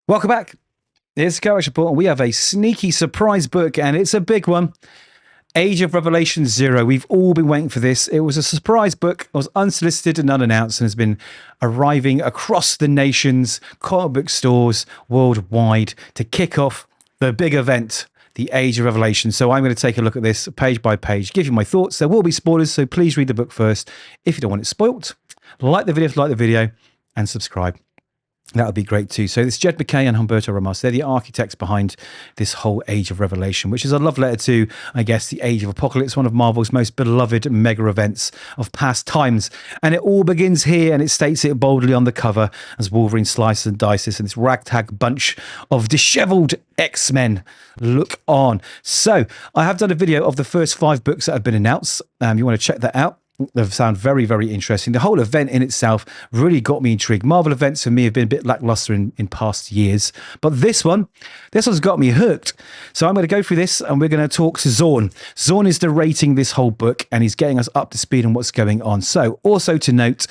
Welcome back. It's Kovacs Report, and we have a sneaky surprise book, and it's a big one. Age of Revelation 0. We've all been waiting for this. It was a surprise book. It was unsolicited and unannounced and has been arriving across the nation's comic book stores worldwide to kick off the big event, the Age of Revelation. So I'm going to take a look at this page by page, give you my thoughts. There will be spoilers, so please read the book first. If you don't want it spoilt, like the video if you like the video, and subscribe. That would be great too. So it's Jed Mackay and Humberto Ramos. They're the architects behind this whole Age of Revelation, which is a love letter to, I guess, the Age of Apocalypse, one of Marvel's most beloved mega events of past times. And it all begins here, and it states it boldly on the cover as Wolverine slices and dices, and this ragtag bunch of disheveled X-Men look on. So I have done a video of the first 5 books that have been announced. You want to check that out. They sound very, very interesting. The whole event in itself really got me intrigued. Marvel events for me have been a bit lackluster in past years, but this one's got me hooked. So I'm going to go through this, and we're going to talk to Zorn. Zorn is narrating this whole book, and he's getting us up to speed on what's going on. So also to note,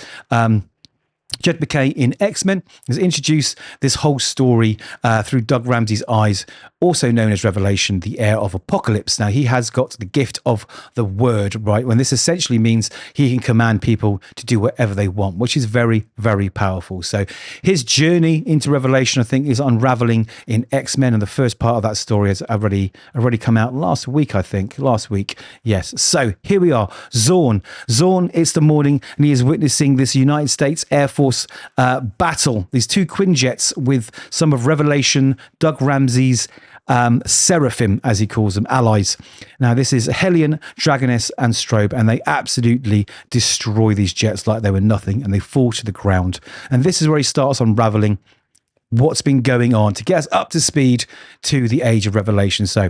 Jed Mackay in X-Men has introduced this whole story through Doug Ramsey's eyes, also known as Revelation, the heir of Apocalypse. Now, he has got the gift of the word, right? When this essentially means he can command people to do whatever they want, which is very, very powerful. So his journey into Revelation, I think, is unraveling in X-Men, and the first part of that story has already come out last week, I think. Last week, yes. So here we are. Zorn, it's the morning, and he is witnessing this United States Air Force battle. These 2 Quinjets with some of Revelation, Doug Ramsey's Seraphim, as he calls them, allies. Now, this is Hellion, Dragoness, and Strobe, and they absolutely destroy these jets like they were nothing, and they fall to the ground. And this is where he starts unraveling what's been going on to get us up to speed to the Age of Revelation. So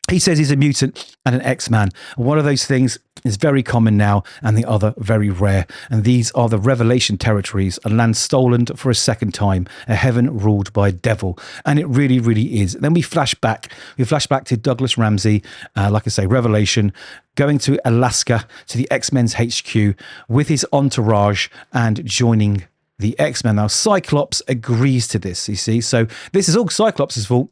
he says he's a mutant and an X-Man. One of those things is very common now, and the other very rare. And these are the Revelation territories, a land stolen for a second time, a heaven ruled by a devil. And it really, really is. Then we flash back. We flash back to Douglas Ramsey, like I say, Revelation, going to Alaska, to the X-Men's HQ with his entourage and joining the X-Men. Now, Cyclops agrees to this, you see. So this is all Cyclops' fault.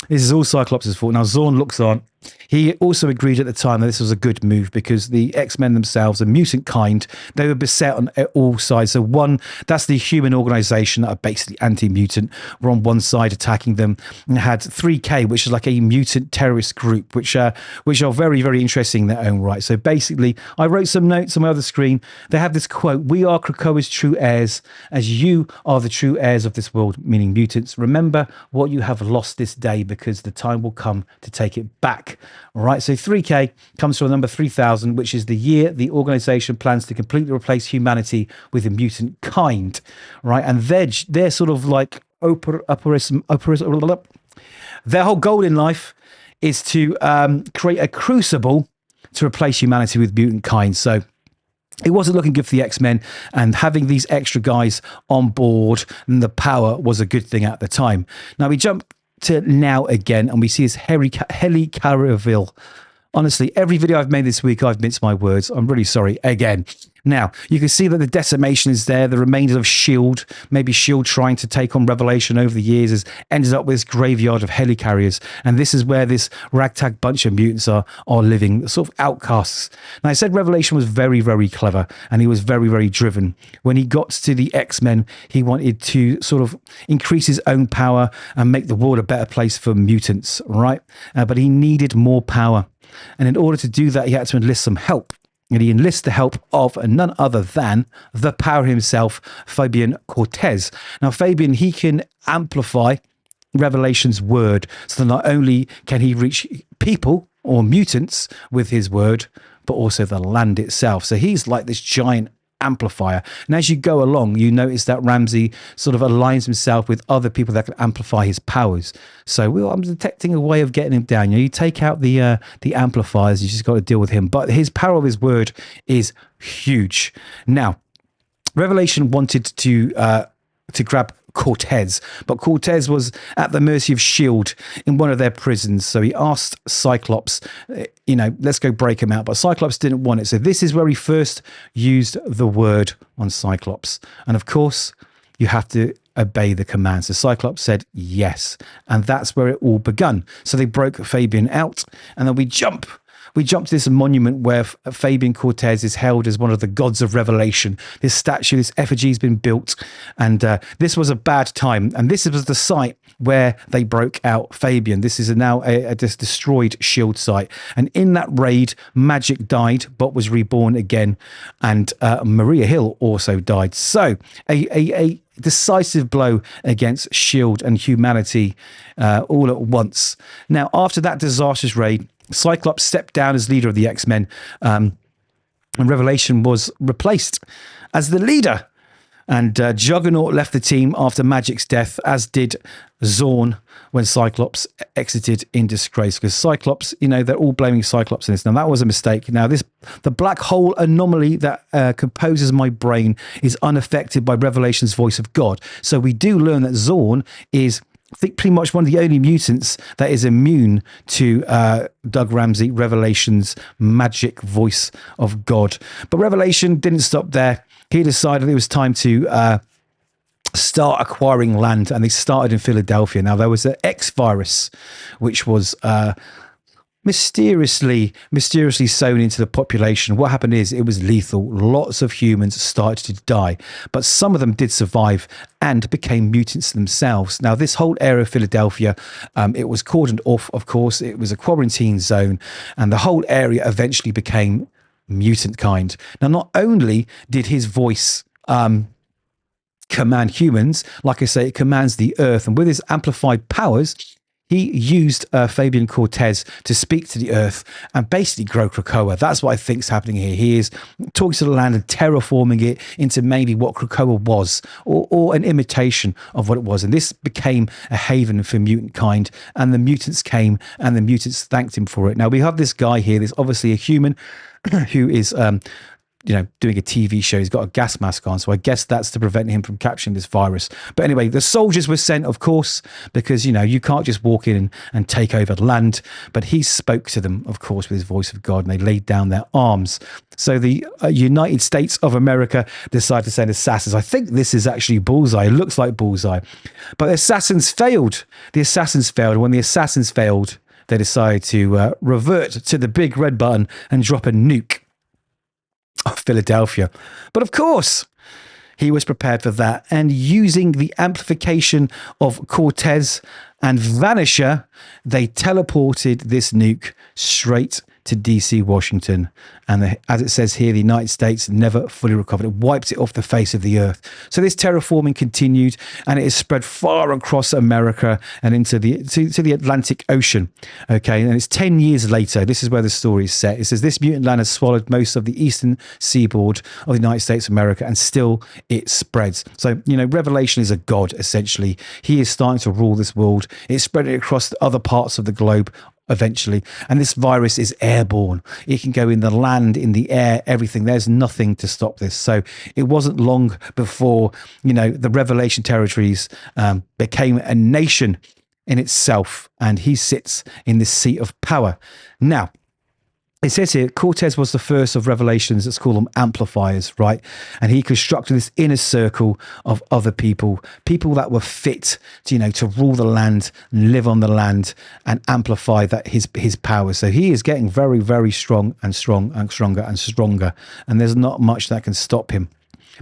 This is all Cyclops' fault. Now, Zorn looks on. He also agreed at the time that this was a good move because the X-Men themselves, a mutant kind, they were beset on all sides. So one, that's the human organization that are basically anti-mutant, were on one side attacking them, and had 3K, which is like a mutant terrorist group, which are very, very interesting in their own right. So basically, I wrote some notes on my other screen. They have this quote: "We are Krakoa's true heirs, as you are the true heirs of this world," meaning mutants. "Remember what you have lost this day, because the time will come to take it back." All right, so 3K comes from the number 3000, which is the year the organization plans to completely replace humanity with a mutant kind, right? And they're sort of like their whole goal in life is to create a crucible to replace humanity with mutant kind. So it wasn't looking good for the X-Men, and having these extra guys on board and the power was a good thing at the time. Now we jump to now again, and we see his Heli Caraville. Honestly, every video I've made this week, I've minced my words. I'm really sorry again. Now, you can see that the decimation is there, the remainders of S.H.I.E.L.D., maybe S.H.I.E.L.D. trying to take on Revelation over the years, has ended up with this graveyard of helicarriers. And this is where this ragtag bunch of mutants are living, sort of outcasts. Now, I said Revelation was very, very clever, and he was very, very driven. When he got to the X-Men, he wanted to sort of increase his own power and make the world a better place for mutants, right? But he needed more power. And in order to do that, he had to enlist some help. And he enlists the help of none other than the power himself, Fabian Cortez. Now, Fabian, he can amplify Revelation's word. So that not only can he reach people or mutants with his word, but also the land itself. So he's like this giant amplifier. And as you go along, you notice that Ramsey sort of aligns himself with other people that can amplify his powers. So I'm detecting a way of getting him down. You take out the amplifiers, you just got to deal with him. But his power of his word is huge. Now, Revelation wanted to grab Cortez, but Cortez was at the mercy of S.H.I.E.L.D. in one of their prisons. So he asked Cyclops, let's go break him out. But Cyclops didn't want it. So this is where he first used the word on Cyclops. And of course, you have to obey the command. So Cyclops said yes, and that's where it all begun. So they broke Fabian out, and then we jump to this monument where Fabian Cortez is held as one of the gods of revelation. This statue, this effigy has been built, and this was a bad time. And this was the site where they broke out Fabian. This is now a destroyed shield site. And in that raid, Magic died, but was reborn again. And Maria Hill also died. So a decisive blow against S.H.I.E.L.D. and humanity all at once. Now, after that disastrous raid, Cyclops stepped down as leader of the X-Men, and Revelation was replaced as the leader. And Juggernaut left the team after Magic's death, as did Zorn when Cyclops exited in disgrace. Because Cyclops, they're all blaming Cyclops in this. Now, that was a mistake. Now, the black hole anomaly that composes my brain is unaffected by Revelation's voice of God. So we do learn that Zorn is, I think, pretty much one of the only mutants that is immune to Doug Ramsey, Revelation's magic voice of God. But Revelation didn't stop there. He decided it was time to start acquiring land, and they started in Philadelphia. Now, there was an X virus, which was mysteriously sown into the population. What happened is it was lethal. Lots of humans started to die, but some of them did survive and became mutants themselves. Now, this whole area of Philadelphia, it was cordoned off, of course. It was a quarantine zone, and the whole area eventually became mutant kind. Now, not only did his voice command humans, like I say, it commands the earth, and with his amplified powers, he used Fabian Cortez to speak to the earth and basically grow Krakoa. That's what I think is happening here. He is talking to the land and terraforming it into maybe what Krakoa was, or an imitation of what it was. And this became a haven for mutant kind, and the mutants came, and the mutants thanked him for it. Now, we have this guy here. There's obviously a human who is doing a TV show. He's got a gas mask on, so I guess that's to prevent him from catching this virus. But anyway, the soldiers were sent, of course, because you can't just walk in and take over the land. But he spoke to them, of course, with his voice of God, and they laid down their arms. So the United States of America decided to send assassins. I think this is actually Bullseye. It looks like Bullseye, but the assassins failed. And when the assassins failed, they decided to revert to the big red button and drop a nuke of Philadelphia. But of course, he was prepared for that. And using the amplification of Cortez and Vanisher, they teleported this nuke straight to DC, Washington. And as it says here, the United States never fully recovered. It wiped it off the face of the earth. So this terraforming continued, and it is spread far across America and into the Atlantic Ocean. Okay, and it's 10 years later. This is where the story is set. It says this mutant land has swallowed most of the eastern seaboard of the United States of America, and still it spreads. So, Revelation is a god, essentially. He is starting to rule this world. It's spreading across the other parts of the globe eventually. And this virus is airborne. It can go in the land, in the air, everything. There's nothing to stop this. So it wasn't long before, the Revelation territories became a nation in itself. And he sits in this seat of power. Now, it says here, Cortez was the first of Revelations, let's call them amplifiers, right? And he constructed this inner circle of other people that were fit to rule the land, live on the land, and amplify that his power. So he is getting very, very strong and strong and stronger and stronger. And there's not much that can stop him.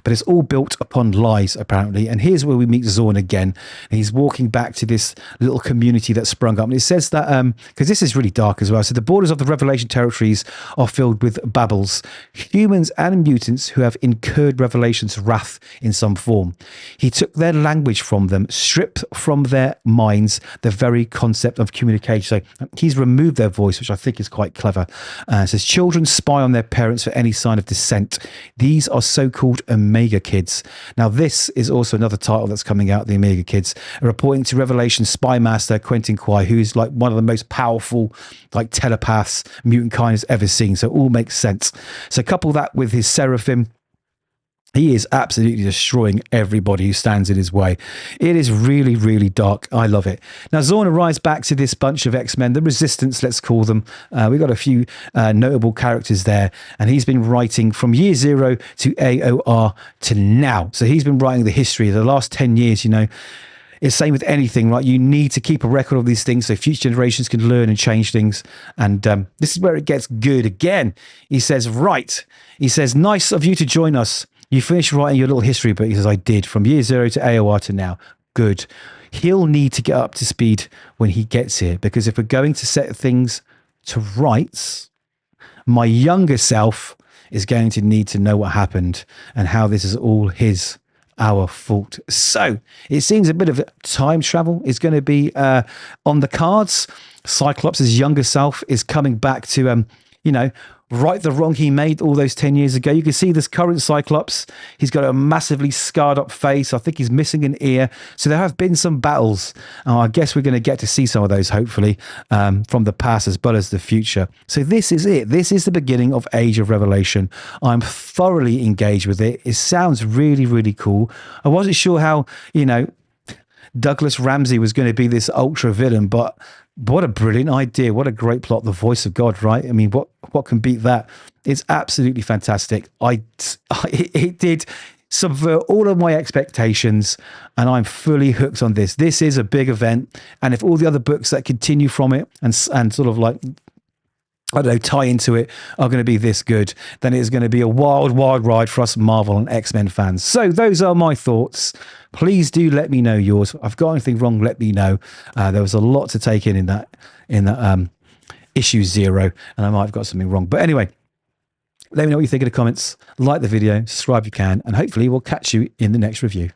But it's all built upon lies, apparently. And here's where we meet Zorn again. And he's walking back to this little community that sprung up. And it says that, because this is really dark as well. So the borders of the Revelation territories are filled with Babels, humans and mutants who have incurred Revelation's wrath in some form. He took their language from them, stripped from their minds the very concept of communication. So he's removed their voice, which I think is quite clever. It says, children spy on their parents for any sign of dissent. These are so-called Omega Kids. Now, this is also another title that's coming out, the Omega Kids, reporting to Revelation spy master Quentin Quay, who is like one of the most powerful telepaths mutant kind has ever seen. So it all makes sense. So couple that with his Seraphim He is absolutely destroying everybody who stands in his way. It is really, really dark. I love it. Now, Zorn arrives back to this bunch of X-Men, the Resistance, let's call them. We've got a few notable characters there, and he's been writing from year 0 to AOR to now. So he's been writing the history of the last 10 years, you know. It's the same with anything, right? You need to keep a record of these things so future generations can learn and change things. And this is where it gets good again. He says, right. He says, nice of you to join us. You finished writing your little history book. He says, I did, from year 0 to AOR to now. Good. He'll need to get up to speed when he gets here, because if we're going to set things to rights, my younger self is going to need to know what happened and how this is all our fault. So it seems a bit of time travel is going to be on the cards. Cyclops' younger self is coming back to, you know, right the wrong he made all those 10 years ago. You can see this current Cyclops. He's got a massively scarred up face. I think he's missing an ear. So there have been some battles. I guess we're going to get to see some of those, hopefully, from the past as well as the future. So this is it. This is the beginning of Age of Revelation. I'm thoroughly engaged with it. It sounds really, really cool. I wasn't sure how, you know, Douglas Ramsey was going to be this ultra villain, but what a brilliant idea. What a great plot. The voice of God, right? I mean, what can beat that? It's absolutely fantastic. It did subvert all of my expectations, and I'm fully hooked on this. This is a big event, and if all the other books that continue from it and sort of like, I don't know, tie into it are going to be this good, then it is going to be a wild, wild ride for us Marvel and X-Men fans. So those are my thoughts. Please do let me know yours. If I've got anything wrong, let me know. There was a lot to take in that issue 0, and I might have got something wrong. But anyway, let me know what you think in the comments. Like the video, subscribe if you can, and hopefully we'll catch you in the next review.